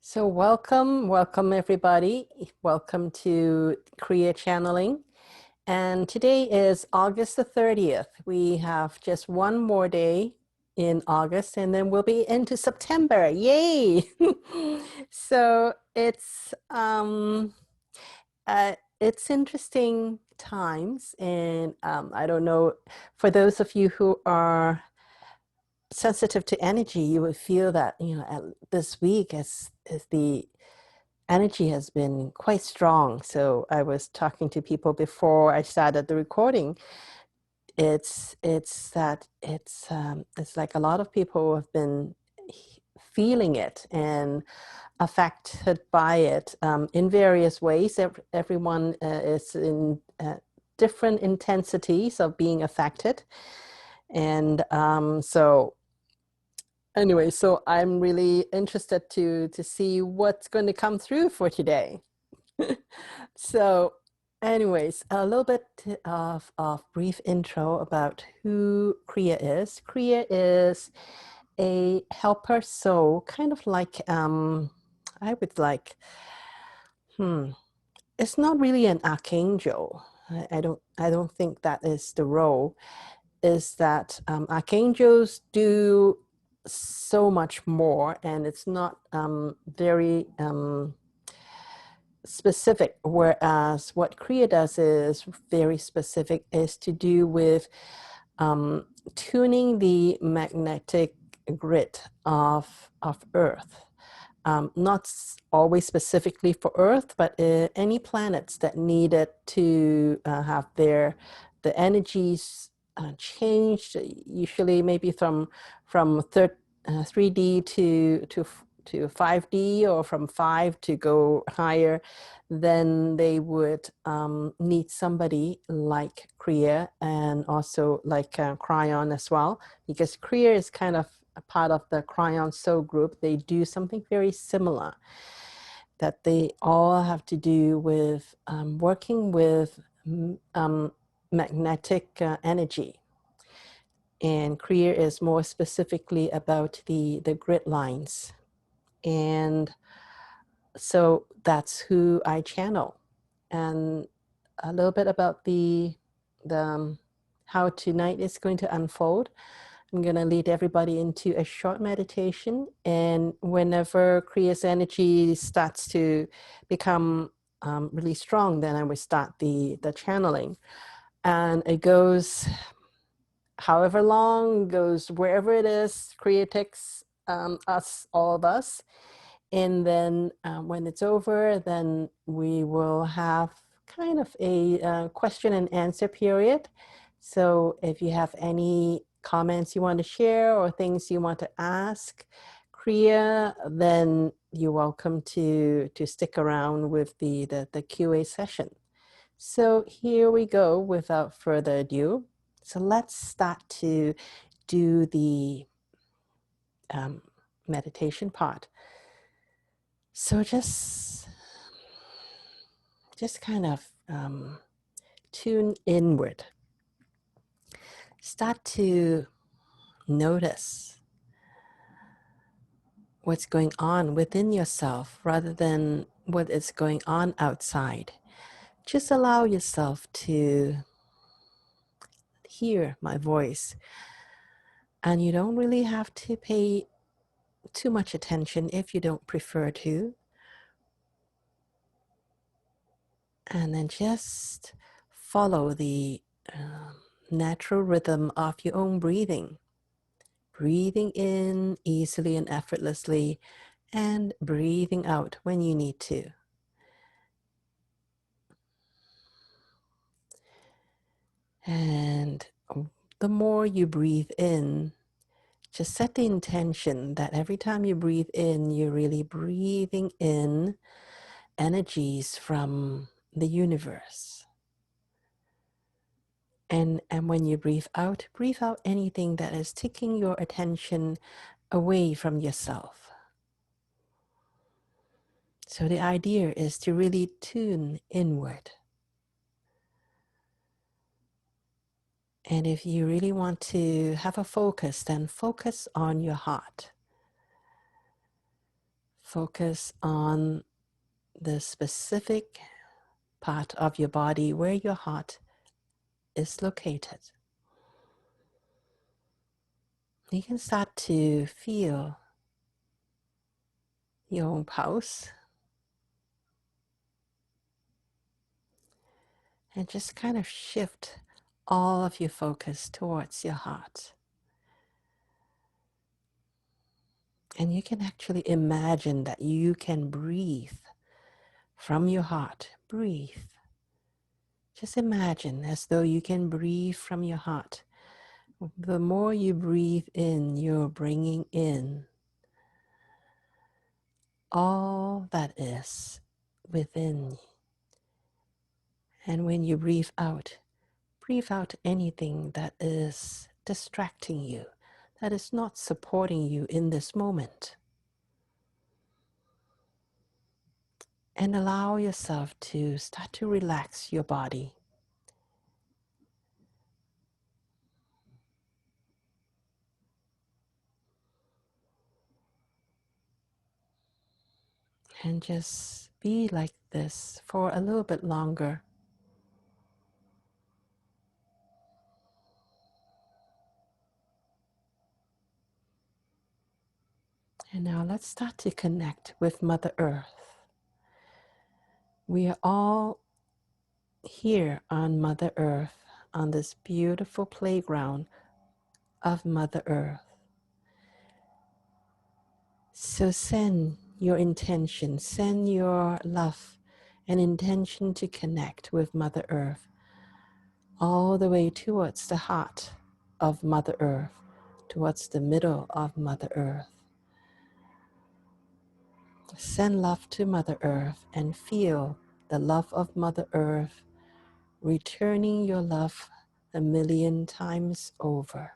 So welcome everybody. Welcome to Kria Channeling. And today is August the 30th. We have just one more day in August and then we'll be into September. Yay! So it's interesting times, and I don't know, for those of you who are sensitive to energy, you would feel that, this week as the energy has been quite strong. So I was talking to people before I started the recording. It's like a lot of people have been feeling it and affected by it in various ways. Everyone is in different intensities of being affected. And anyway, so I'm really interested to see what's going to come through for today. So anyways, a little bit of brief intro about who Kria is. Kria is a helper soul, kind of like, I would like, it's not really an archangel. I don't think that is the role. Is that archangels do so much more, and it's not very specific, whereas what Kria does is very specific, is to do with tuning the magnetic grid of Earth. Not always specifically for Earth, but any planets that needed to have the energies changed, usually maybe from 3D to 5D, or from 5 to go higher, then they would need somebody like Kria, and also like Cryon as well, because Kria is kind of a part of the Cryon Soul group. They do something very similar, that they all have to do with working with magnetic energy. And Kria is more specifically about the grid lines. And so that's who I channel. And a little bit about the how tonight is going to unfold. I'm going to lead everybody into a short meditation, and whenever Kriya's energy starts to become really strong, then I will start the channeling, and it goes however long, goes wherever it is. Kriya takes all of us, and then when it's over, then we will have kind of a question and answer period. So if you have any comments you want to share or things you want to ask Kria, then you're welcome to stick around with the QA session. So here we go, without further ado. So let's start to do the meditation part. So just kind of tune inward. Start to notice what's going on within yourself rather than what is going on outside. Just allow yourself to hear my voice. And you don't really have to pay too much attention if you don't prefer to. And then just follow the natural rhythm of your own breathing. Breathing in easily and effortlessly, and breathing out when you need to. And the more you breathe in, just set the intention that every time you breathe in, you're really breathing in energies from the universe. And when you breathe out anything that is taking your attention away from yourself. So the idea is to really tune inward. And if you really want to have a focus, then focus on your heart. Focus on the specific part of your body where your heart is located. You can start to feel your own pulse and just kind of shift all of your focus towards your heart. And you can actually imagine that you can breathe from your heart. Breathe. Just imagine as though you can breathe from your heart. The more you breathe in, you're bringing in all that is within. And when you breathe out anything that is distracting you, that is not supporting you in this moment. And allow yourself to start to relax your body. And just be like this for a little bit longer. And now let's start to connect with Mother Earth. We are all here on Mother Earth, on this beautiful playground of Mother Earth. So send your intention, send your love and intention to connect with Mother Earth all the way towards the heart of Mother Earth, towards the middle of Mother Earth. Send love to Mother Earth and feel the love of Mother Earth returning your love 1,000,000 times over.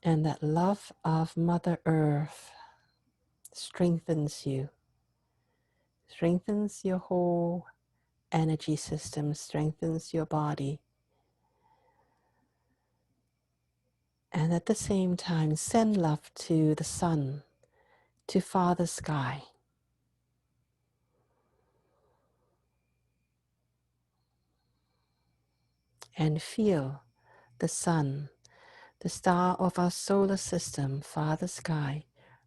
And that love of Mother Earth strengthens you, strengthens your whole energy system, strengthens your body. And at the same time, send love to the sun, to Father Sky. And feel the sun, the star of our solar system, Father Sky,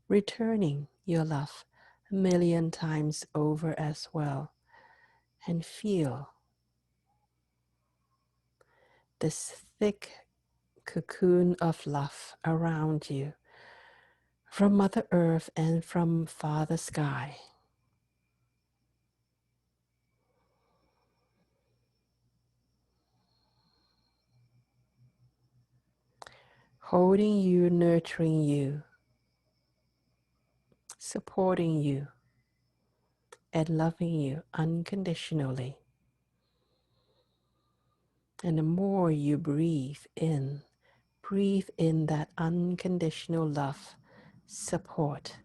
returning your love 1,000,000 times over as well. And feel this thick cocoon of love around you from Mother Earth and from Father Sky. Holding you, nurturing you, supporting you, and loving you unconditionally. And the more you breathe in that unconditional love, support.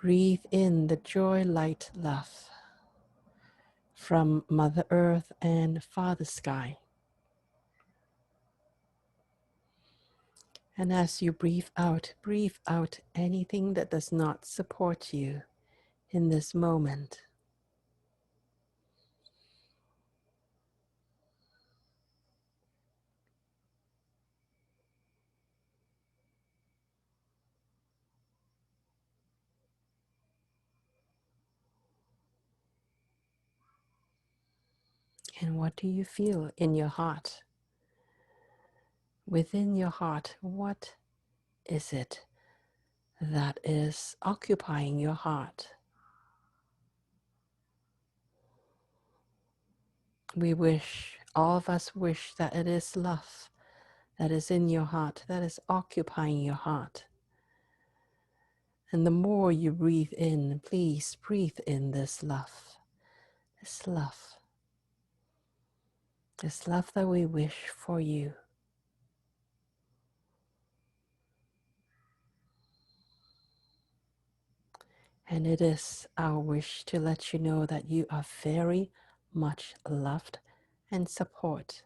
Breathe in the joy, light, love from Mother Earth and Father Sky. And as you breathe out anything that does not support you in this moment. And what do you feel in your heart? Within your heart, what is it that is occupying your heart? All of us wish that it is love that is in your heart, that is occupying your heart. And the more you breathe in, please breathe in this love, this love, this love that we wish for you. And it is our wish to let you know that you are very much loved and support.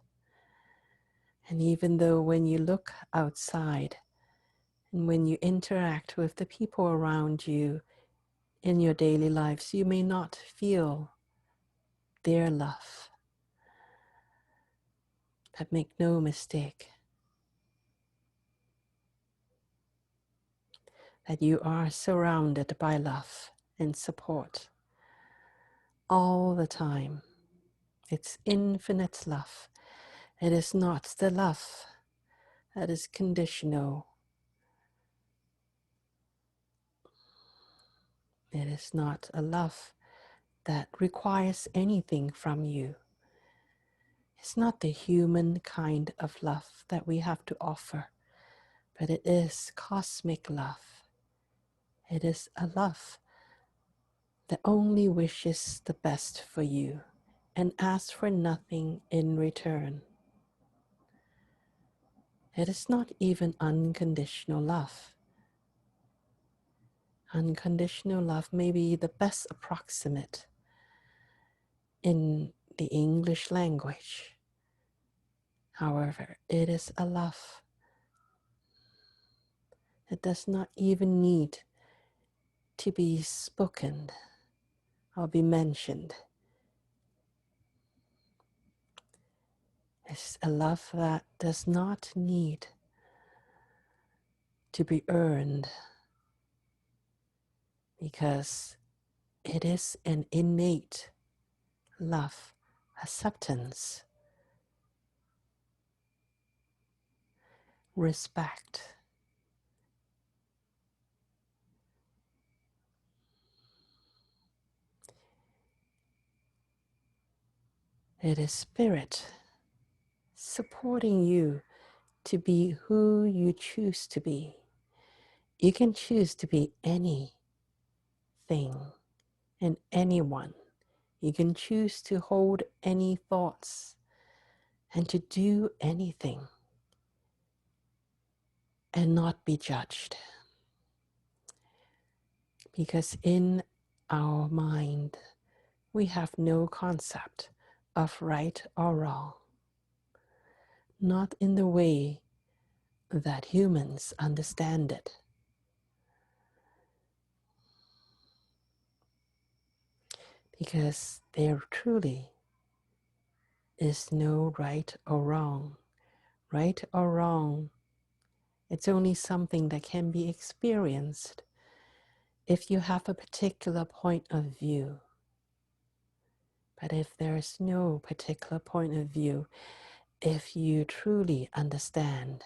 And even though when you look outside and when you interact with the people around you in your daily lives, you may not feel their love. But make no mistake that you are surrounded by love and support all the time. It's infinite love. It is not the love that is conditional. It is not a love that requires anything from you. It's not the human kind of love that we have to offer, but it is cosmic love. It is a love that only wishes the best for you and asks for nothing in return. It is not even unconditional love. Unconditional love may be the best approximate in the English language. However, it is a love that does not even need to be spoken or be mentioned. It's a love that does not need to be earned because it is an innate love, acceptance, respect. It is spirit supporting you to be who you choose to be. You can choose to be anything and anyone. You can choose to hold any thoughts and to do anything and not be judged. Because in our mind, we have no concept of right or wrong, not in the way that humans understand it. Because there truly is no right or wrong. Right or wrong, it's only something that can be experienced if you have a particular point of view. But if there is no particular point of view, if you truly understand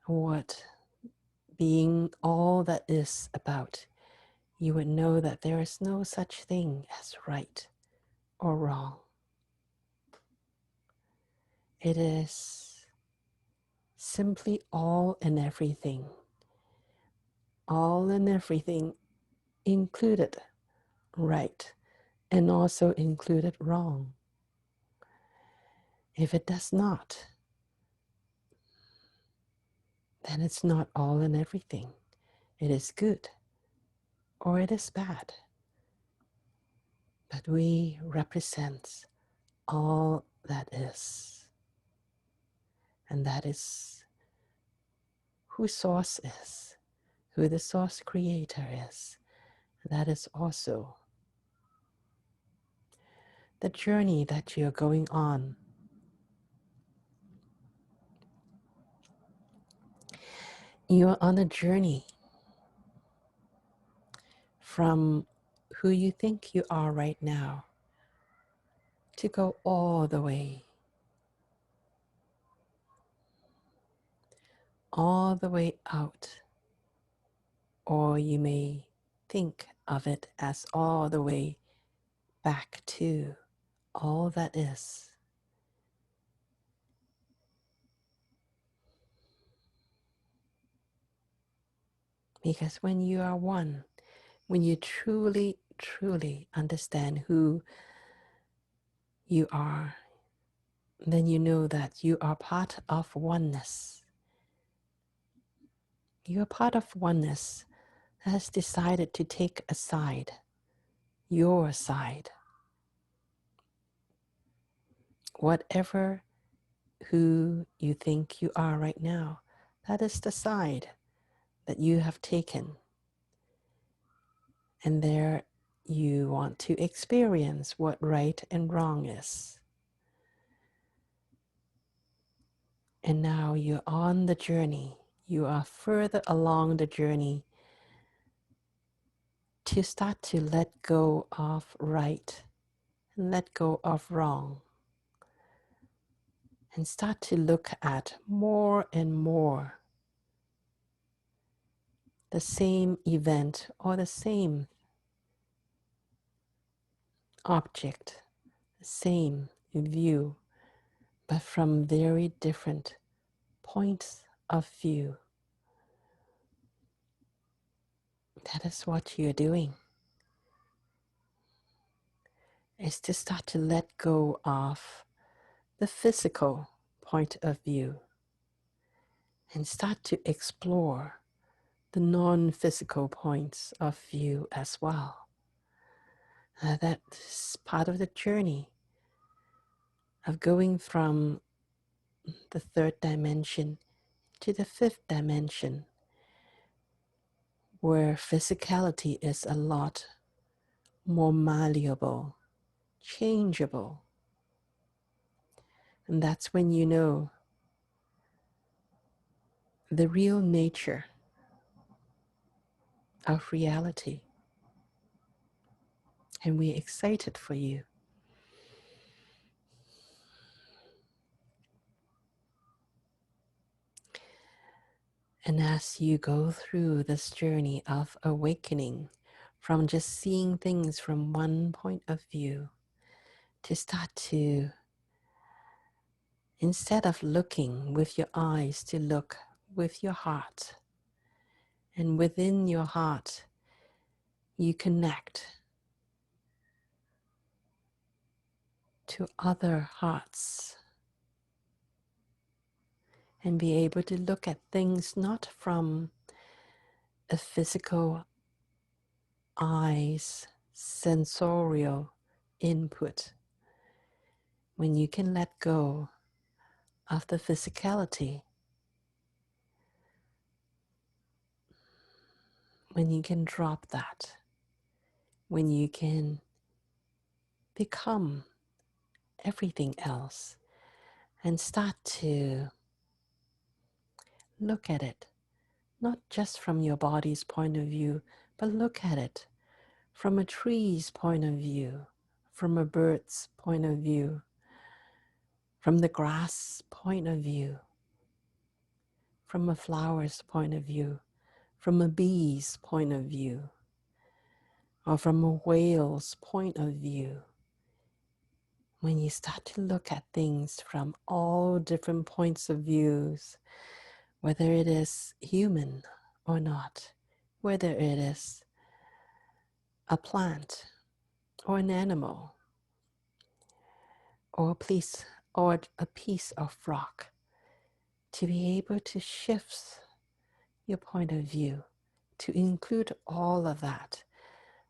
what being all that is about, you would know that there is no such thing as right or wrong. It is simply all and everything. All and everything included right and also included wrong. If it does not, then it's not all and everything. It is good or it is bad. But we represent all that is. And that is who Source is, who the Source Creator is. That is also the journey that you're going on. You're on a journey from who you think you are right now to go all the way out. Or you may think of it as all the way back to all that is. Because when you are one, when you truly, truly understand who you are, then you know that you are part of oneness. You are part of oneness that has decided to take a side, your side. Whatever who you think you are right now. That is the side that you have taken. And there you want to experience what right and wrong is. And now you're on the journey. You are further along the journey to start to let go of right and let go of wrong. And start to look at more and more the same event or the same object, the same view, but from very different points of view. That is what you're doing, is to start to let go of the physical point of view and start to explore the non-physical points of view as well. That's part of the journey of going from the third dimension to the fifth dimension, where physicality is a lot more malleable, changeable. And that's when you know the real nature of reality. And we're excited for you. And as you go through this journey of awakening from just seeing things from one point of view, to start to, instead of looking with your eyes, to look with your heart. And within your heart, you connect to other hearts and be able to look at things not from a physical eyes, sensorial input. When you can let go of the physicality, when you can drop that, when you can become everything else and start to look at it, not just from your body's point of view, but look at it from a tree's point of view, from a bird's point of view, from the grass point of view, from a flower's point of view, from a bee's point of view, or from a whale's point of view. When you start to look at things from all different points of views, whether it is human or not, whether it is a plant or an animal or a piece of rock, to be able to shift your point of view to include all of that,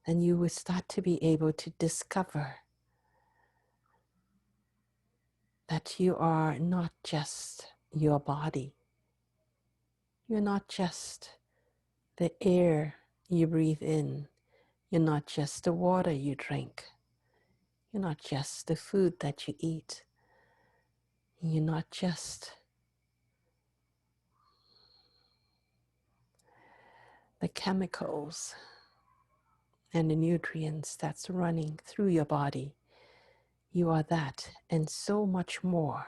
then you will start to be able to discover that you are not just your body. You're not just the air you breathe in. You're not just the water you drink. You're not just the food that you eat. You're not just the chemicals and the nutrients that's running through your body. You are that and so much more.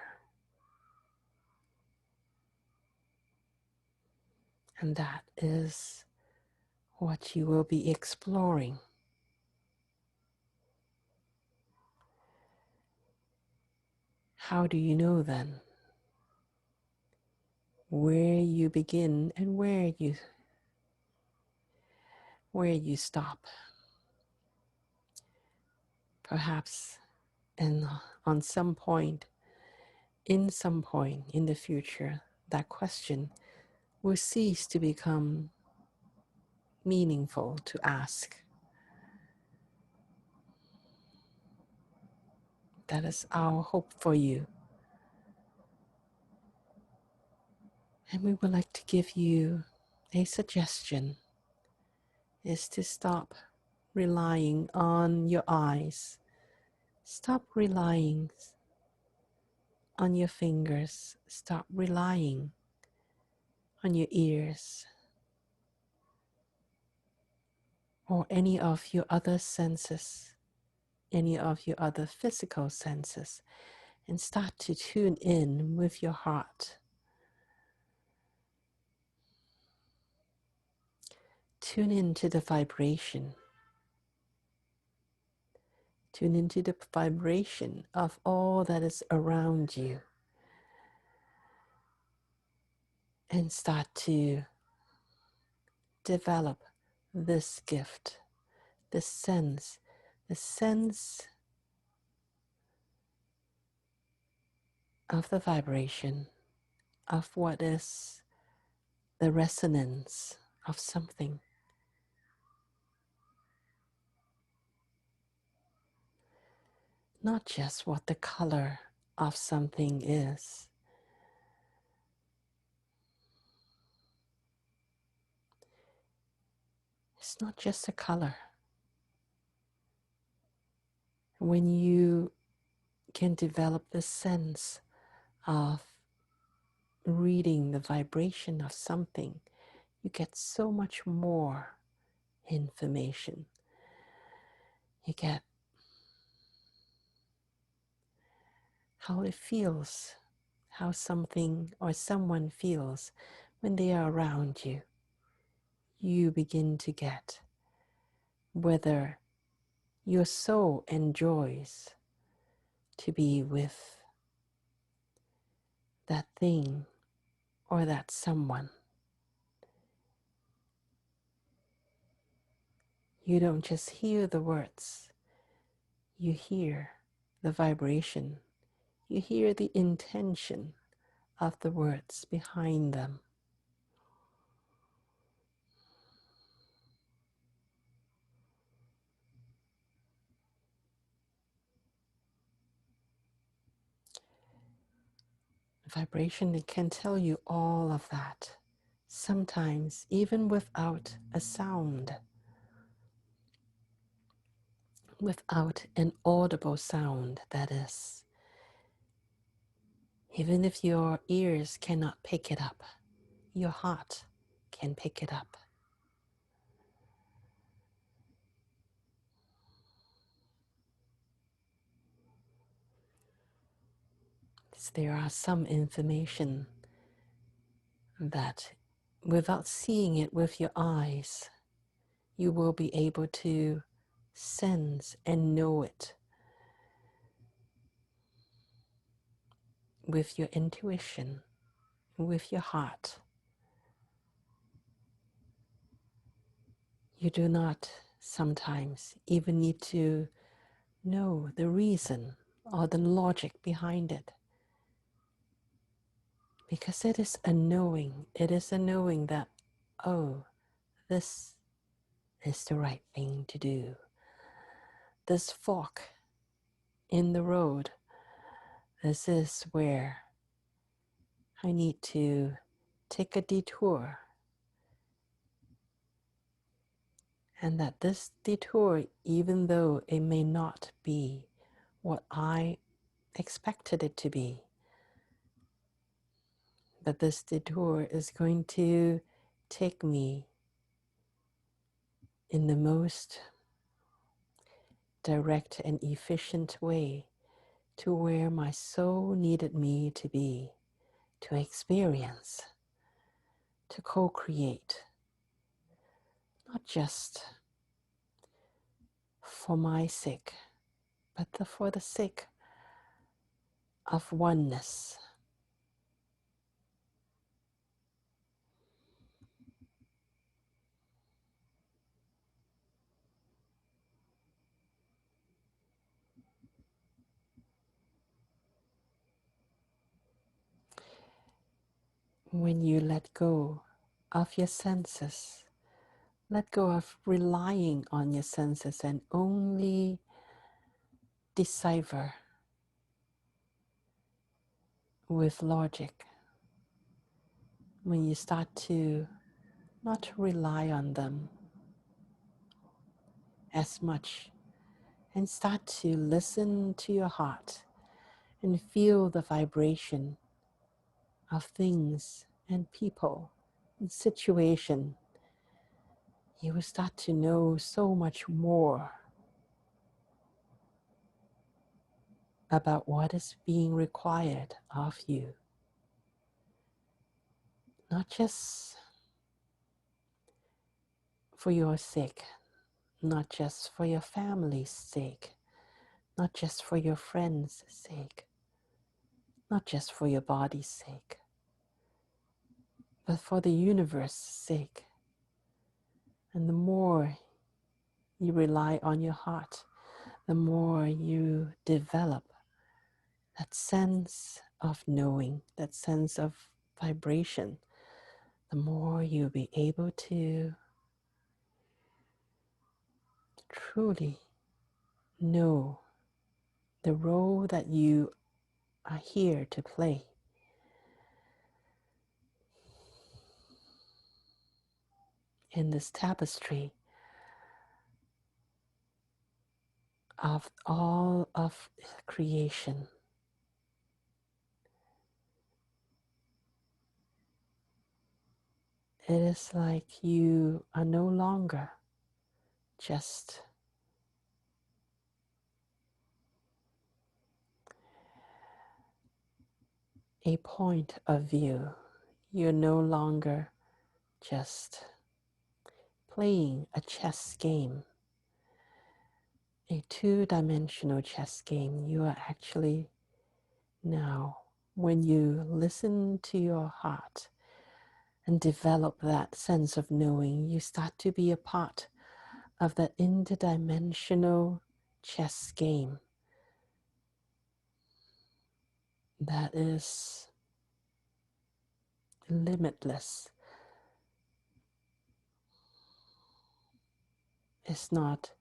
And that is what you will be exploring. How do you know then where you begin and where you stop? Perhaps on some point, in some point in the future, that question will cease to become meaningful to ask. That is our hope for you. And we would like to give you a suggestion is to stop relying on your eyes. Stop relying on your fingers. Stop relying on your ears or any of your other senses, any of your other physical senses, and start to tune in with your heart. Tune into the vibration. Tune into the vibration of all that is around you. And start to develop this gift, the sense of the vibration, of what is the resonance of something. Not just what the color of something is. It's not just a color. When you can develop the sense of reading the vibration of something, you get so much more information. You get how it feels, how something or someone feels when they are around you. You begin to get whether your soul enjoys to be with that thing or that someone. You don't just hear the words, you hear the vibration, you hear the intention of the words behind them. Vibration, it can tell you all of that, sometimes even without a sound, without an audible sound, that is. Even if your ears cannot pick it up, your heart can pick it up. There are some information that without seeing it with your eyes, you will be able to sense and know it with your intuition, with your heart. You do not sometimes even need to know the reason or the logic behind it, because it is a knowing. It is a knowing that, oh, this is the right thing to do. This fork in the road, this is where I need to take a detour. And that this detour, even though it may not be what I expected it to be, but this detour is going to take me in the most direct and efficient way to where my soul needed me to be, to experience, to co-create, not just for my sake, but for the sake of oneness. When you let go of your senses, let go of relying on your senses and only decipher with logic, when you start to not rely on them as much and start to listen to your heart and feel the vibration of things and people and situation, you will start to know so much more about what is being required of you, not just for your sake, not just for your family's sake, not just for your friends' sake, not just for your body's sake, but for the universe's sake. And the more you rely on your heart, the more you develop that sense of knowing, that sense of vibration, the more you'll be able to truly know the role that you are here to play in this tapestry of all of creation. It is like you are no longer just a point of view. You're no longer just playing a chess game, a two-dimensional chess game. You are actually now, when you listen to your heart and develop that sense of knowing, you start to be a part of that interdimensional chess game that is limitless. It's not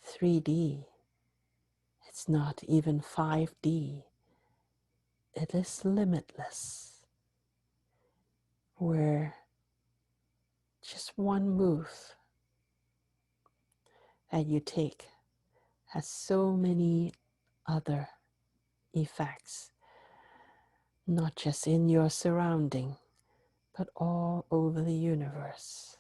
3D, it's not even 5D. It is limitless, where just one move that you take has so many other effects, not just in your surrounding, but all over the universe.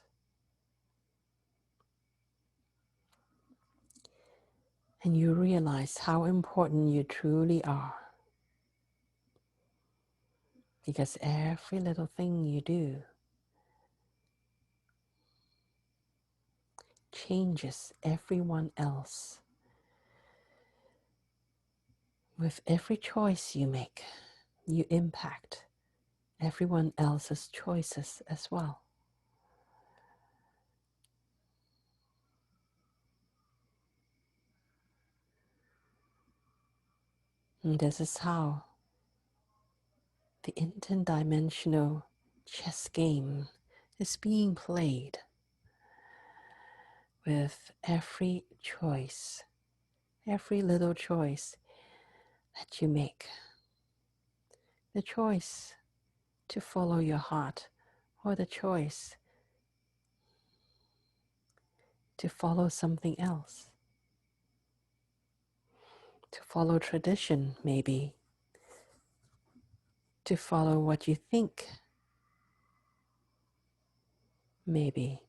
And you realize how important you truly are, because every little thing you do changes everyone else. With every choice you make, you impact everyone else's choices as well. And this is how the interdimensional chess game is being played, with every choice, every little choice that you make. The choice to follow your heart, or the choice to follow something else, to follow tradition maybe, to follow what you think maybe.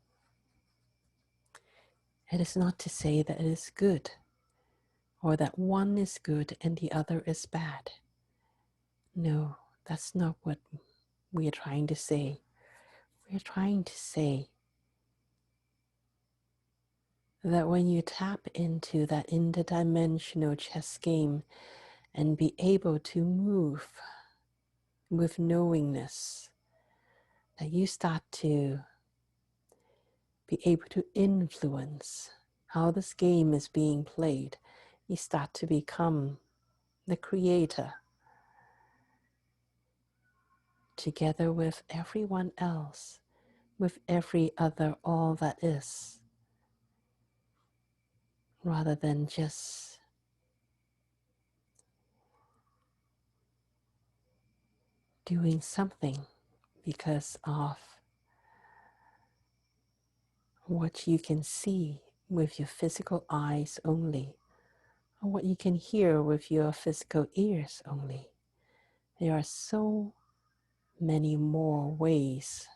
It is not to say that it is good, or that one is good and the other is bad. No, that's not what we are trying to say. We are trying to say that when you tap into that interdimensional chess game and be able to move with knowingness, that you start to be able to influence how this game is being played. You start to become the creator together with everyone else, with every other all that is, rather than just doing something because of what you can see with your physical eyes only, or what you can hear with your physical ears only. There are so many more ways.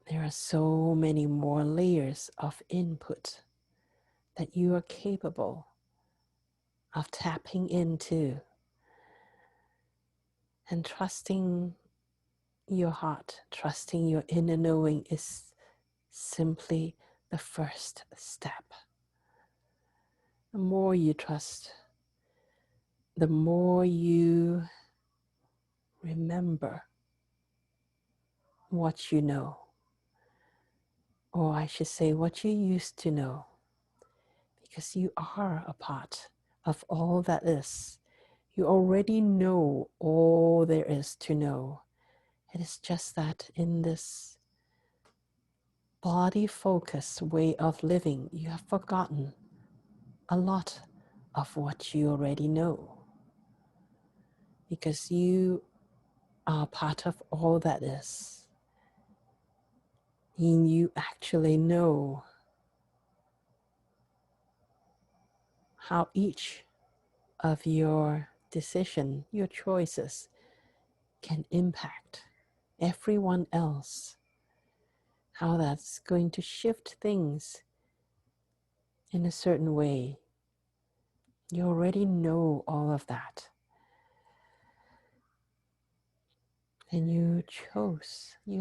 There are so many more layers of input that you are capable of tapping into, and trusting your heart, trusting your inner knowing is simply the first step. The more you trust, the more you remember what you know, or I should say what you used to know, because you are a part of all that is. You already know all there is to know. It is just that in this body focused way of living, you have forgotten a lot of what you already know, because you are part of all that is. And you actually know how each of your decision, your choices, can impact everyone else, how that's going to shift things in a certain way. You already know all of that. And you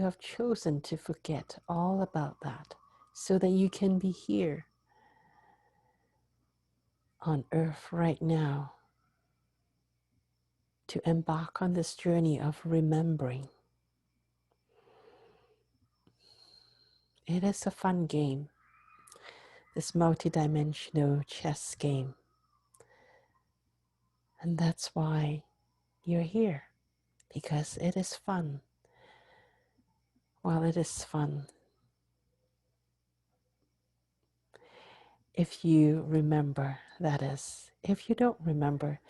have chosen to forget all about that so that you can be here on earth right now to embark on this journey of remembering. It is a fun game, this multidimensional chess game. And that's why you're here, because it is fun. Well, it is fun. If you remember, that is. If you don't remember,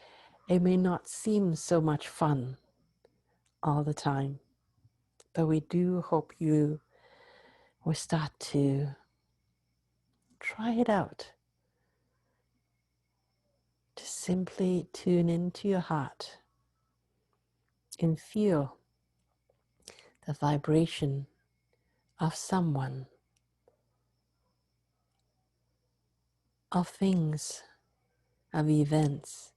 it may not seem so much fun all the time. But we do hope you will start to try it out. To simply tune into your heart and feel the vibration of someone, of things, of events,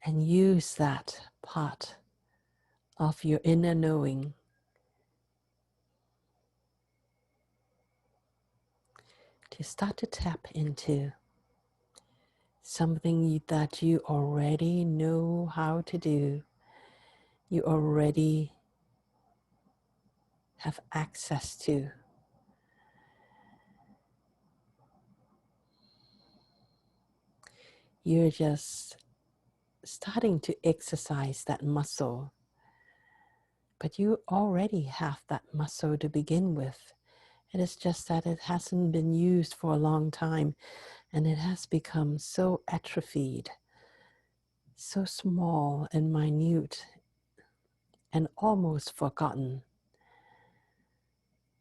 and use that part of your inner knowing to start to tap into something that you already know how to do, you already have access to. You're just starting to exercise that muscle, but you already have that muscle to begin with. It is just that it hasn't been used for a long time, and it has become so atrophied, so small and minute, and almost forgotten.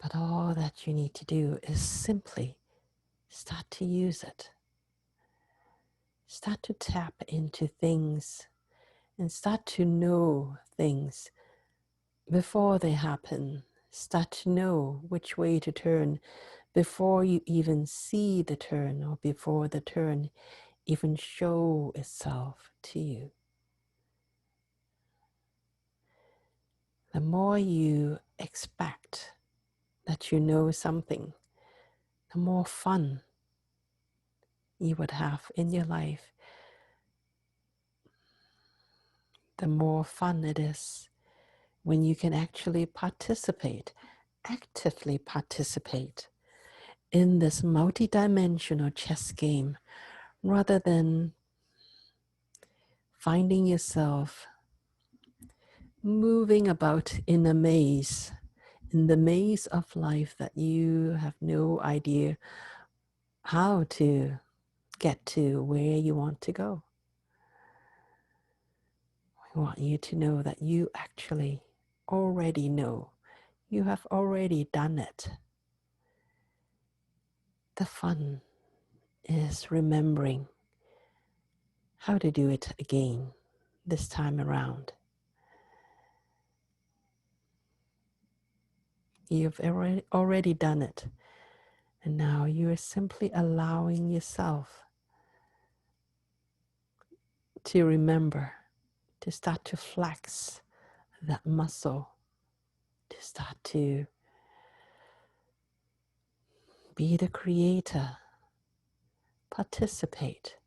But all that you need to do is simply start to use it. Start to tap into things and start to know things before they happen. Start to know which way to turn before you even see the turn, or before the turn even show itself to you. The more you expect that you know something, the more fun you would have in your life. The more fun it is when you can actually participate, actively participate in this multidimensional chess game, rather than finding yourself moving about in a maze, in the maze of life that you have no idea how to get to where you want to go. I want you to know that you actually already know. You have already done it. The fun is remembering how to do it again this time around. You've already done it. And now you are simply allowing yourself to remember, to start to flex that muscle, to start to be the creator, participate,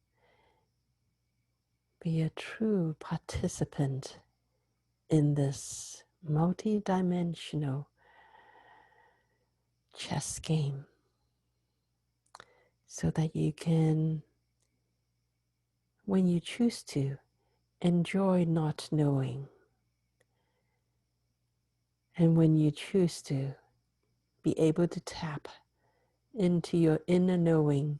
be a true participant in this multi-dimensional chess game, so that you can, when you choose to, enjoy not knowing, and when you choose to, be able to tap into your inner knowing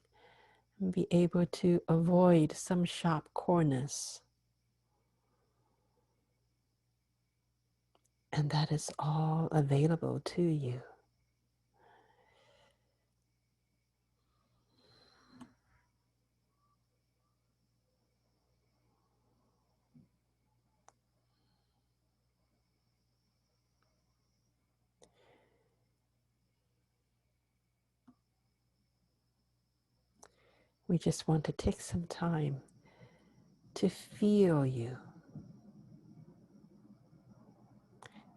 and be able to avoid some sharp corners. And that is all available to you. We just want to take some time to feel you,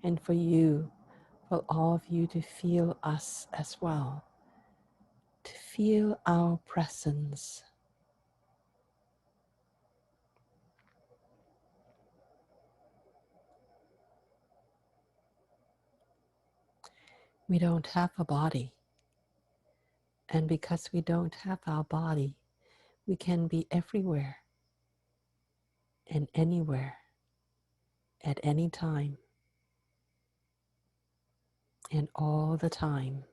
and for you, for all of you to feel us as well, to feel our presence. We don't have a body, and because we don't have our body, we can be everywhere and anywhere at any time and all the time.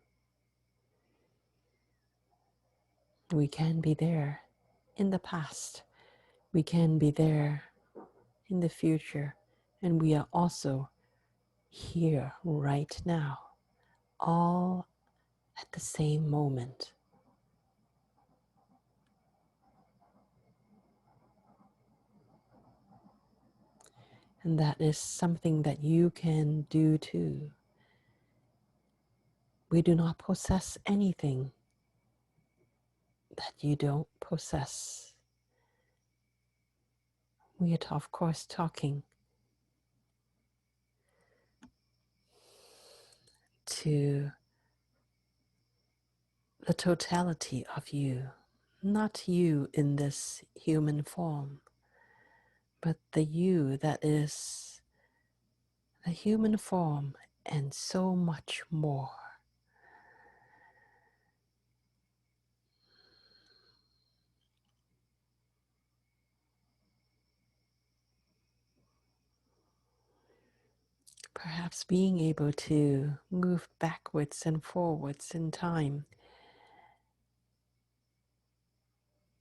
We can be there in the past, we can be there in the future, and we are also here right now, all at the same moment. And that is something that you can do too. We do not possess anything that you don't possess. We are, of course, talking to the totality of you, not you in this human form, but the you that is the human form and so much more. Perhaps being able to move backwards and forwards in time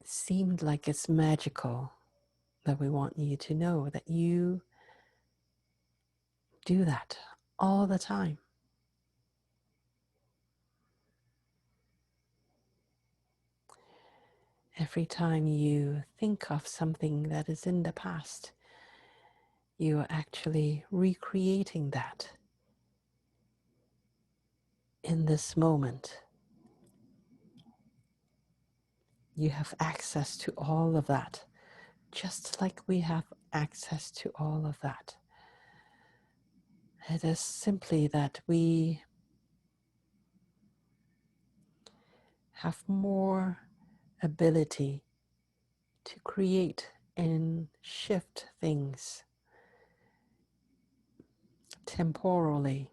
seemed like it's magical, but we want you to know that you do that all the time. Every time you think of something that is in the past, you are actually recreating that in this moment. You have access to all of that, just like we have access to all of that. It is simply that we have more ability to create and shift things temporally.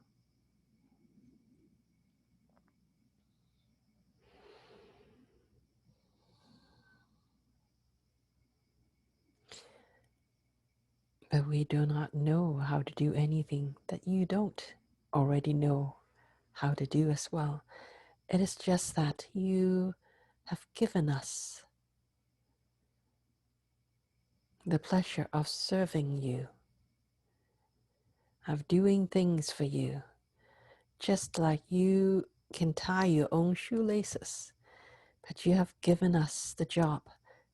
But we do not know how to do anything that you don't already know how to do as well. It is just that you have given us the pleasure of serving you of doing things for you, just like you can tie your own shoelaces, but you have given us the job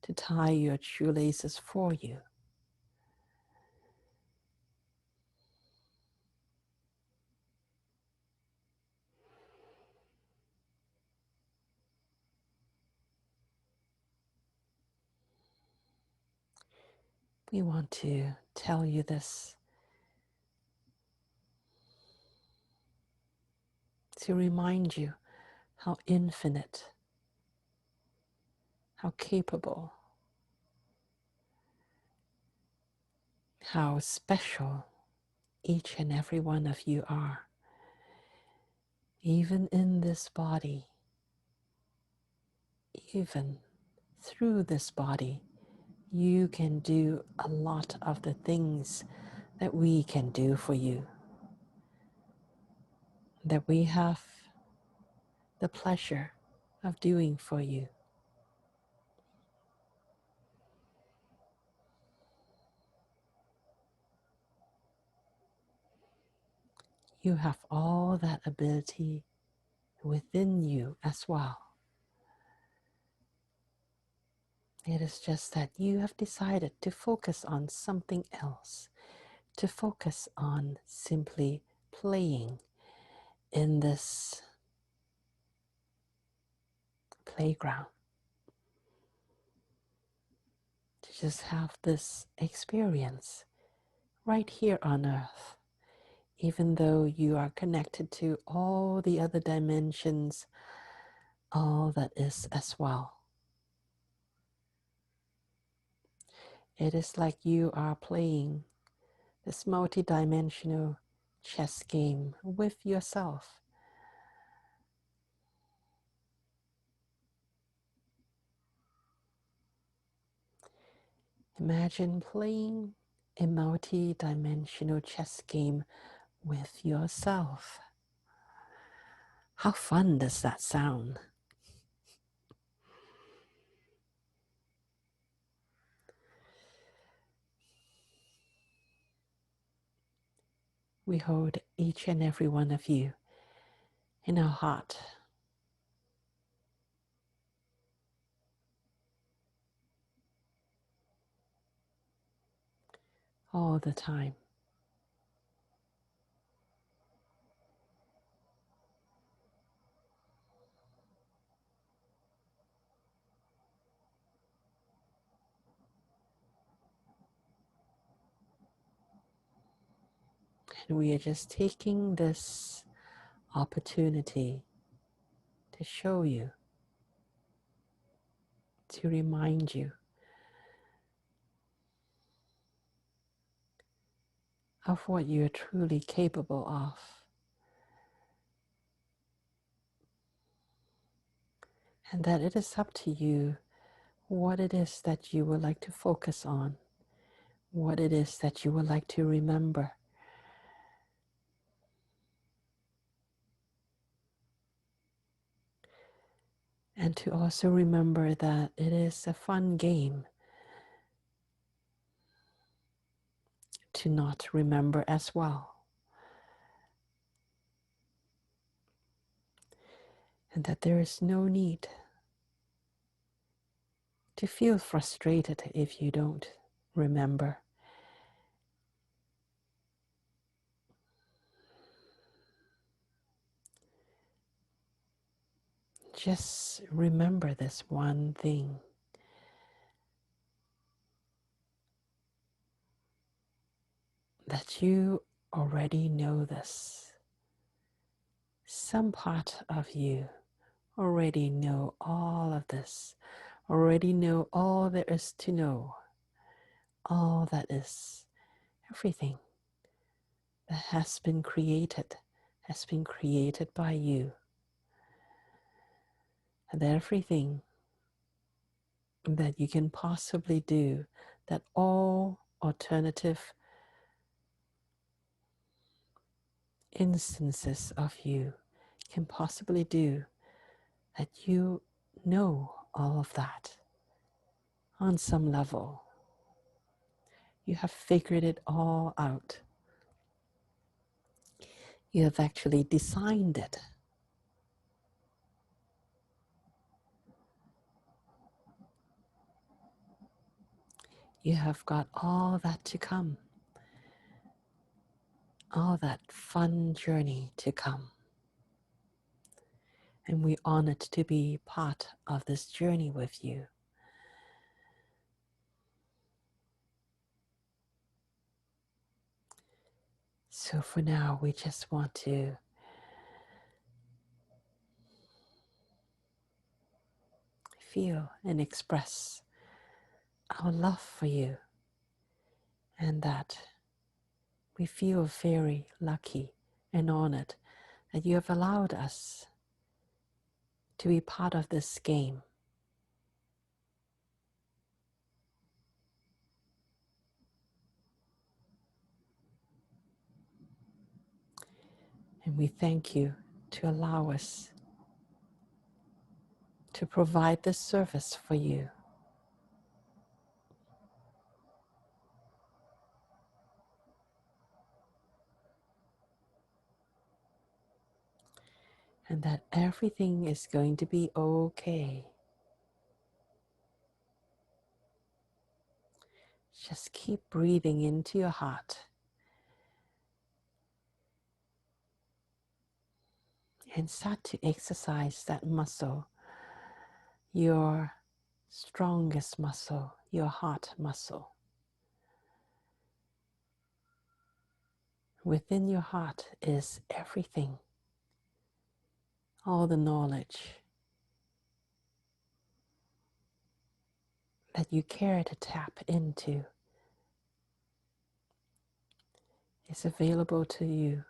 to tie your shoelaces for you. We want to tell you this to remind you how infinite, how capable, how special each and every one of you are. Even in this body, even through this body, you can do a lot of the things that we can do for you, that we have the pleasure of doing for you. You have all that ability within you as well. It is just that you have decided to focus on something else, to focus on simply playing in this playground, to just have this experience right here on earth, even though you are connected to all the other dimensions, all that is as well. It is like you are playing this multi-dimensional chess game with yourself. Imagine playing a multi-dimensional chess game with yourself. How fun does that sound? We hold each and every one of you in our heart. All the time. And we are just taking this opportunity to show you, to remind you of what you are truly capable of. And that it is up to you what it is that you would like to focus on, what it is that you would like to remember. And to also remember that it is a fun game to not remember as well. And that there is no need to feel frustrated if you don't remember. Just remember this one thing. That you already know this. Some part of you already know all of this, already know all there is to know, all that is, everything that has been created by you. And everything that you can possibly do, that all alternative instances of you can possibly do, that you know all of that on some level. You have figured it all out. You have actually designed it. You have got all that to come, all that fun journey to come. And we're honored to be part of this journey with you. So for now, we just want to feel and express our love for you, and that we feel very lucky and honored that you have allowed us to be part of this game. And we thank you to allow us to provide this service for you. And that everything is going to be okay. Just keep breathing into your heart and start to exercise that muscle, your strongest muscle, your heart muscle. Within your heart is everything, all the knowledge that you care to tap into is available to you.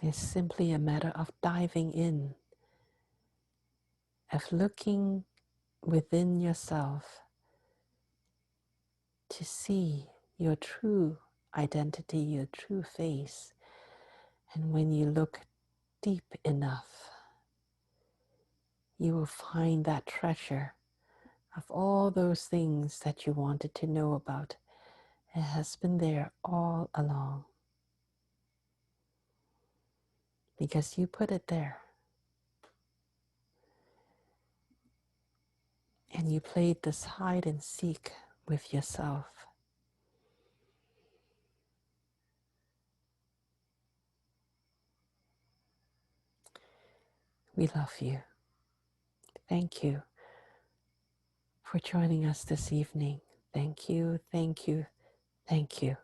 It's simply a matter of diving in, of looking within yourself to see your true identity, your true face. And when you look deep enough, you will find that treasure of all those things that you wanted to know about. It has been there all along because you put it there and you played this hide and seek with yourself. We love you. Thank you for joining us this evening. Thank you, thank you, thank you.